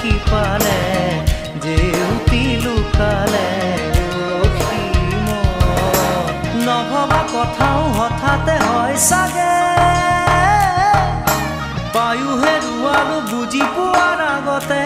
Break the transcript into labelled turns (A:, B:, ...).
A: সিপালে জেউতি লুকালে নভবা কথাও হঠাতে হয় চাগে পায়ো হেৰুৱালো বুজি পোৱাৰ আগতে